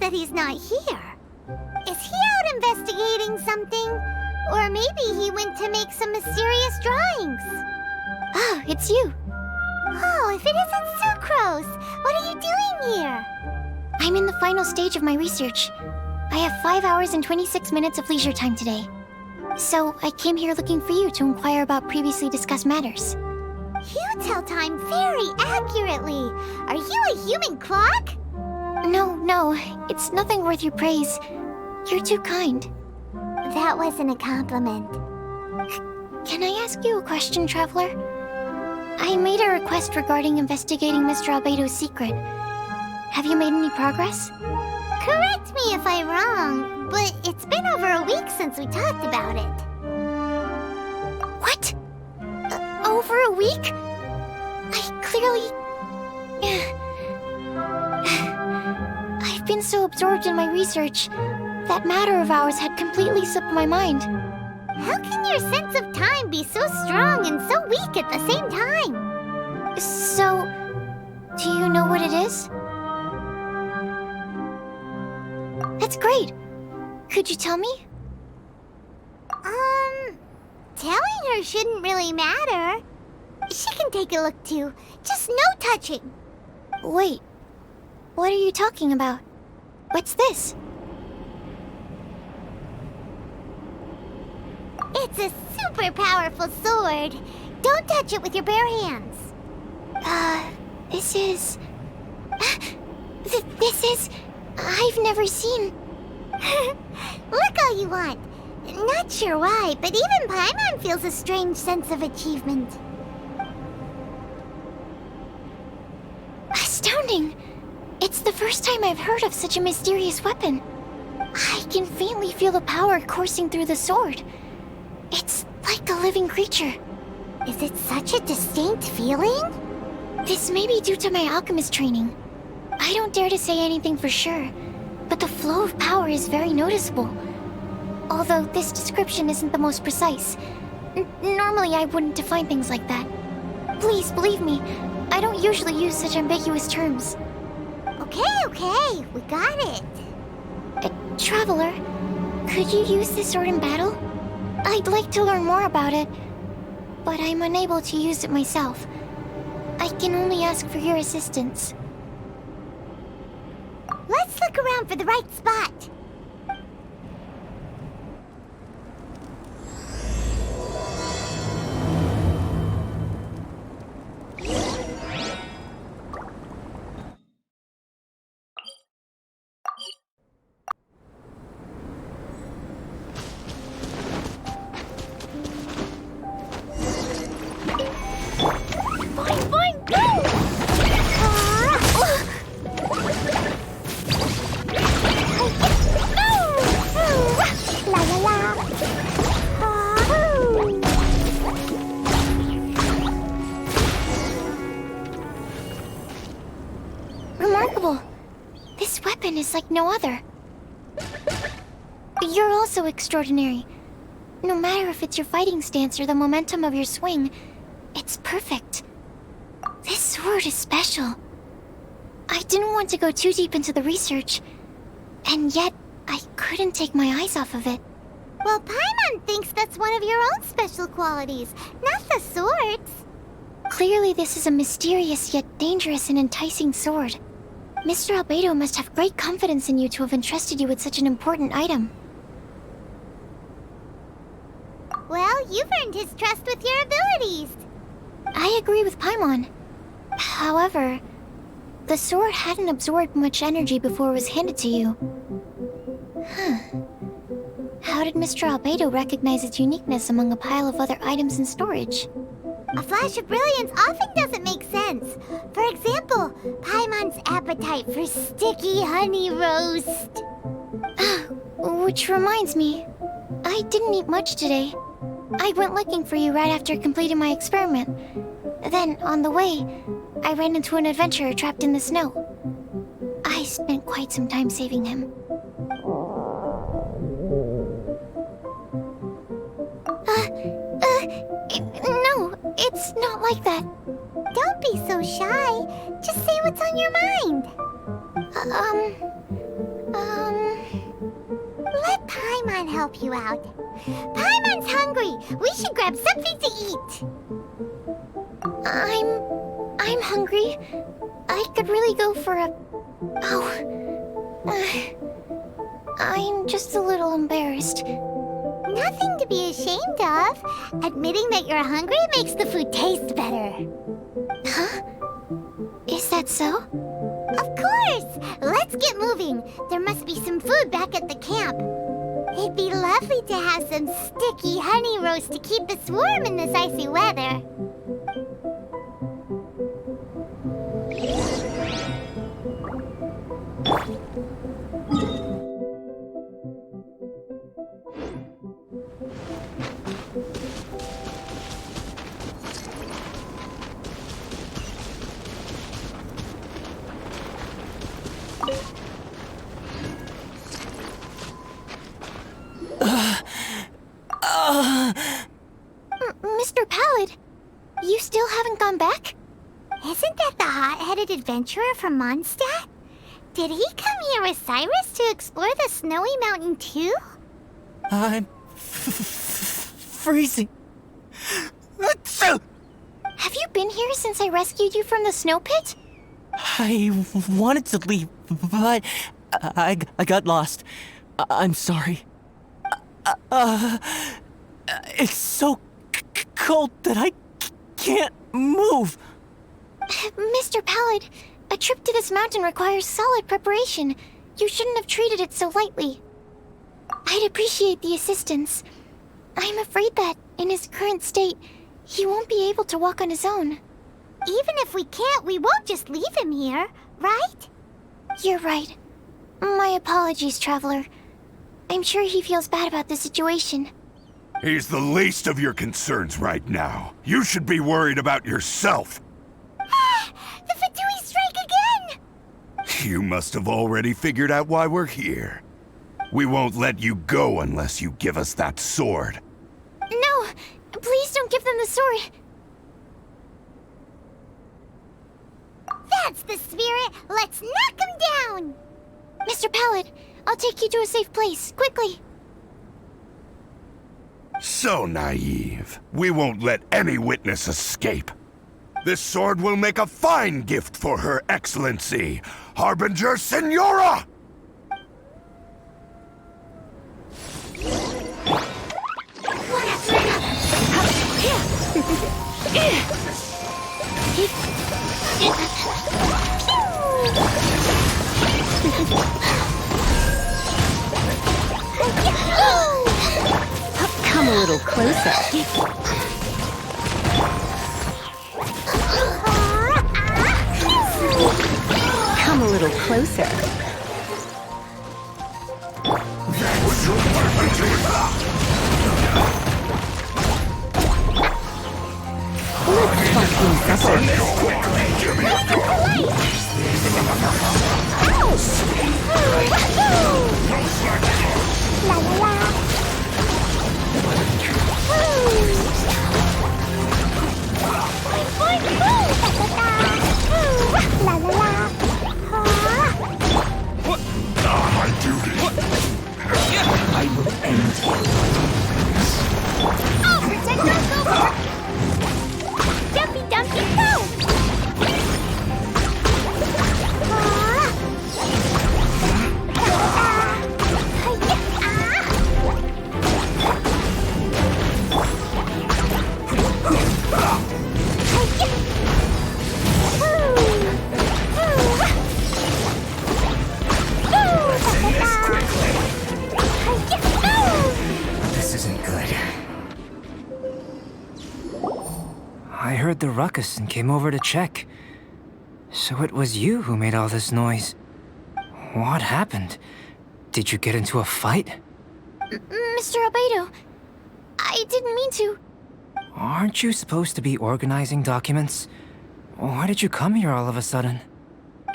that he's not here. Is he out investigating something? Or maybe he went to make some mysterious drawings. Oh, it's you. Oh, if it isn't Sucrose! What are you doing here? I'm in the final stage of my research. I have 5 hours and 26 minutes of leisure time today. So, I came here looking for you to inquire about previously discussed matters. You tell time very accurately. Are you a human clock? No, it's nothing worth your praise. You're too kind. That wasn't a compliment. Can I ask you a question, Traveler? I made a request regarding investigating Mr. Albedo's secret. Have you made any progress? Correct me if I'm wrong, but it's been over a week since we talked about it. What? Over a week? I clearly... I've been so absorbed in my research. That matter of ours had completely slipped my mind. How can your sense of time be so strong and so weak at the same time? So, do you know what it is? That's great. Could you tell me? Telling her shouldn't really matter. She can take a look too. Just no touching. Wait. What are you talking about? What's this? It's a super powerful sword. Don't touch it with your bare hands. This is... This is... I've never seen... Look all you want. Not sure why, but even Paimon feels a strange sense of achievement. Astounding! It's the first time I've heard of such a mysterious weapon. I can faintly feel the power coursing through the sword. It's like a living creature. Is it such a distinct feeling? This may be due to my alchemist training. I don't dare to say anything for sure, but the flow of power is very noticeable. Although this description isn't the most precise. Normally I wouldn't define things like that. Please believe me, I don't usually use such ambiguous terms. Okay, we got it. Traveler, could you use this sword in battle? I'd like to learn more about it, but I'm unable to use it myself. I can only ask for your assistance. Let's look around for the right spot. Remarkable. This weapon is like no other. You're also extraordinary. No matter if it's your fighting stance or the momentum of your swing, it's perfect. This sword is special. I didn't want to go too deep into the research, and yet I couldn't take my eyes off of it. Well, Paimon thinks that's one of your own special qualities, not the sword's. Clearly this is a mysterious yet dangerous and enticing sword. Mr. Albedo must have great confidence in you to have entrusted you with such an important item. Well, you've earned his trust with your abilities. I agree with Paimon. However, the sword hadn't absorbed much energy before it was handed to you. How did Mr. Albedo recognize its uniqueness among a pile of other items in storage? A flash of brilliance often doesn't make sense. For example, Paimon's appetite for sticky honey roast. Which reminds me, I didn't eat much today. I went looking for you right after completing my experiment. Then, on the way, I ran into an adventurer trapped in the snow. I spent quite some time saving him. No, it's not like that. Don't be so shy. Just say what's on your mind. can help you out. Paimon's hungry. We should grab something to eat. I'm hungry. I could really go for a... Oh. I'm just a little embarrassed. Nothing to be ashamed of. Admitting that you're hungry makes the food taste better. Huh? Is that so? Of course! Let's get moving. There must be some food back at the camp. It'd be lovely to have some sticky honey roast to keep us warm in this icy weather. Mr. Pallid, you still haven't gone back? Isn't that the hot-headed adventurer from Mondstadt? Did he come here with Cyrus to explore the snowy mountain too? I'm freezing. Have you been here since I rescued you from the snow pit? I wanted to leave, but I got lost. I'm sorry. It's so cold that I can't move. Mr. Pallid, a trip to this mountain requires solid preparation. You shouldn't have treated it so lightly. I'd appreciate the assistance. I'm afraid that, in his current state, he won't be able to walk on his own. Even if we can't, we won't just leave him here, right? You're right. My apologies, Traveler. I'm sure he feels bad about the situation. He's the least of your concerns right now. You should be worried about yourself. The Fatui strike again! You must have already figured out why we're here. We won't let you go unless you give us that sword. No! Please don't give them the sword! That's the spirit! Let's knock him down! Mr. Pallid, I'll take you to a safe place, quickly! So naive. We won't let any witness escape. This sword will make a fine gift for Her Excellency, Harbinger Signora! Come a little closer. Come a little closer. Let's fucking La la la! La la la! What? My duty. I will end Oh, protect us over! Dumpy Dumpy, go! This isn't good. I heard the ruckus and came over to check. So it was you who made all this noise. What happened? Did you get into a fight? Mr. Albedo, I didn't mean to. Aren't you supposed to be organizing documents? Why did you come here all of a sudden?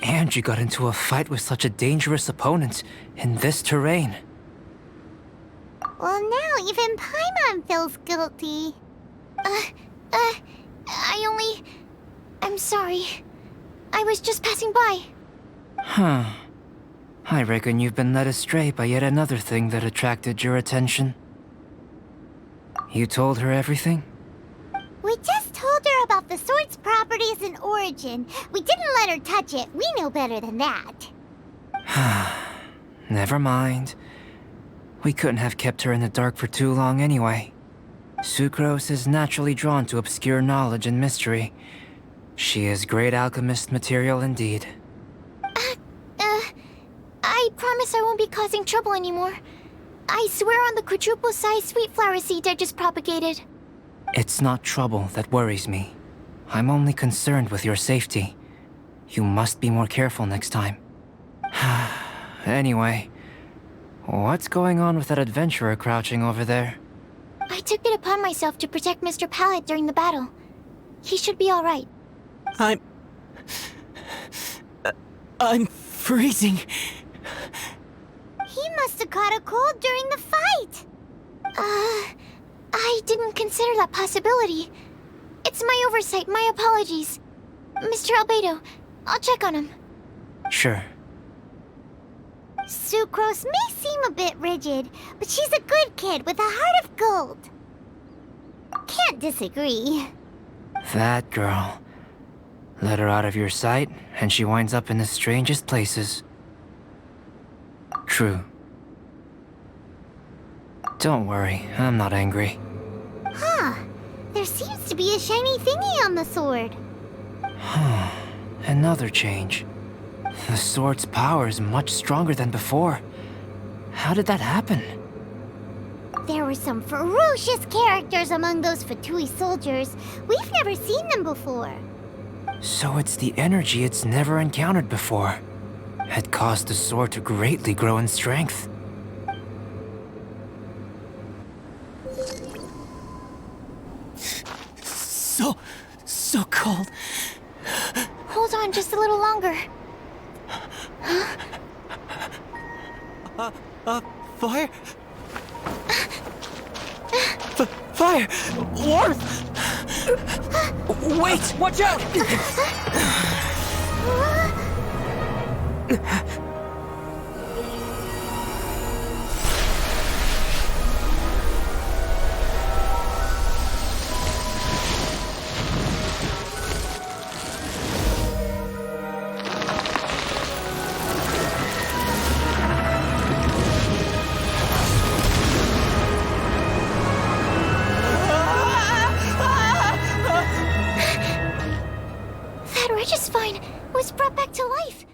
And you got into a fight with such a dangerous opponent in this terrain. Well, now even Paimon feels guilty. I'm sorry. I was just passing by. Huh. I reckon you've been led astray by yet another thing that attracted your attention. You told her everything? We just told her about the sword's properties and origin. We didn't let her touch it. We know better than that. Never mind. We couldn't have kept her in the dark for too long anyway. Sucrose is naturally drawn to obscure knowledge and mystery. She is great alchemist material indeed. I promise I won't be causing trouble anymore. I swear on the quadruple-sized sweet flower seed I just propagated. It's not trouble that worries me. I'm only concerned with your safety. You must be more careful next time. Anyway, what's going on with that adventurer crouching over there? I took it upon myself to protect Mr. Pallet during the battle. He should be alright. I'm freezing. He must have caught a cold during the fight. I didn't consider that possibility. It's my oversight, my apologies. Mr. Albedo, I'll check on him. Sure. Sucrose may seem a bit rigid, but she's a good kid with a heart of gold. Can't disagree. That girl. Let her out of your sight, and she winds up in the strangest places. True. Don't worry, I'm not angry. Huh. There seems to be a shiny thingy on the sword. Another change. The sword's power is much stronger than before. How did that happen? There were some ferocious characters among those Fatui soldiers. We've never seen them before. So it's the energy it's never encountered before. It caused the sword to greatly grow in strength. So cold. Hold on just a little longer. Fire? Fire! Warmth! Wait! Watch out! That Regisvine was brought back to life.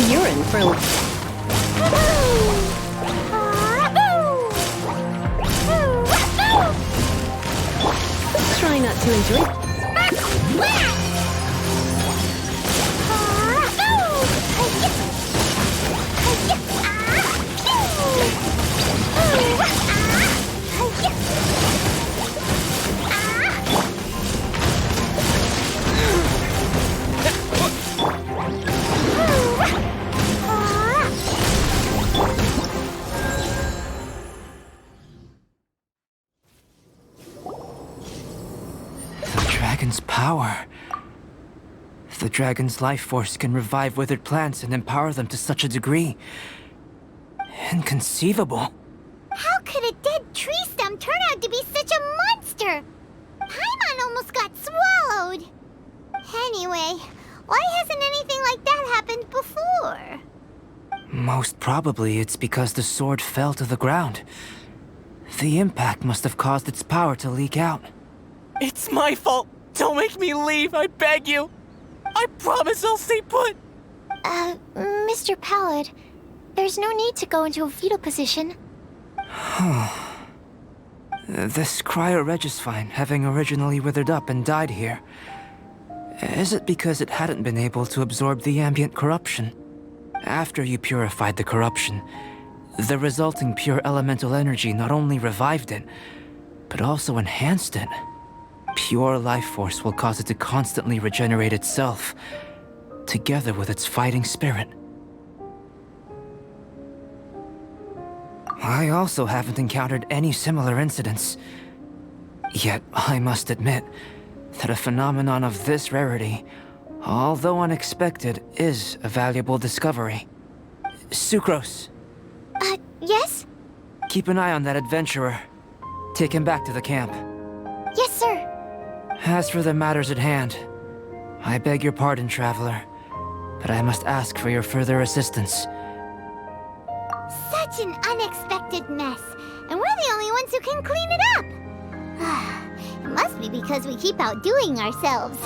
You're in for Try not to enjoy. Dragon's power. The dragon's life force can revive withered plants and empower them to such a degree. Inconceivable. How could a dead tree stem turn out to be such a monster? Paimon almost got swallowed. Anyway, why hasn't anything like that happened before? Most probably it's because the sword fell to the ground. The impact must have caused its power to leak out. It's my fault! Don't make me leave, I beg you! I promise I'll stay put! Mr. Pallet, there's no need to go into a fetal position. This Cyro Regisvine having originally withered up and died here. Is it because it hadn't been able to absorb the ambient corruption? After you purified the corruption, the resulting pure elemental energy not only revived it, but also enhanced it. Pure life force will cause it to constantly regenerate itself, together with its fighting spirit. I also haven't encountered any similar incidents. Yet, I must admit that a phenomenon of this rarity, although unexpected, is a valuable discovery. Sucrose, Yes? keep an eye on that adventurer. Take him back to the camp. Yes, sir. As for the matters at hand, I beg your pardon, Traveler, but I must ask for your further assistance. Such an unexpected mess, and we're the only ones who can clean it up. It must be because we keep outdoing ourselves.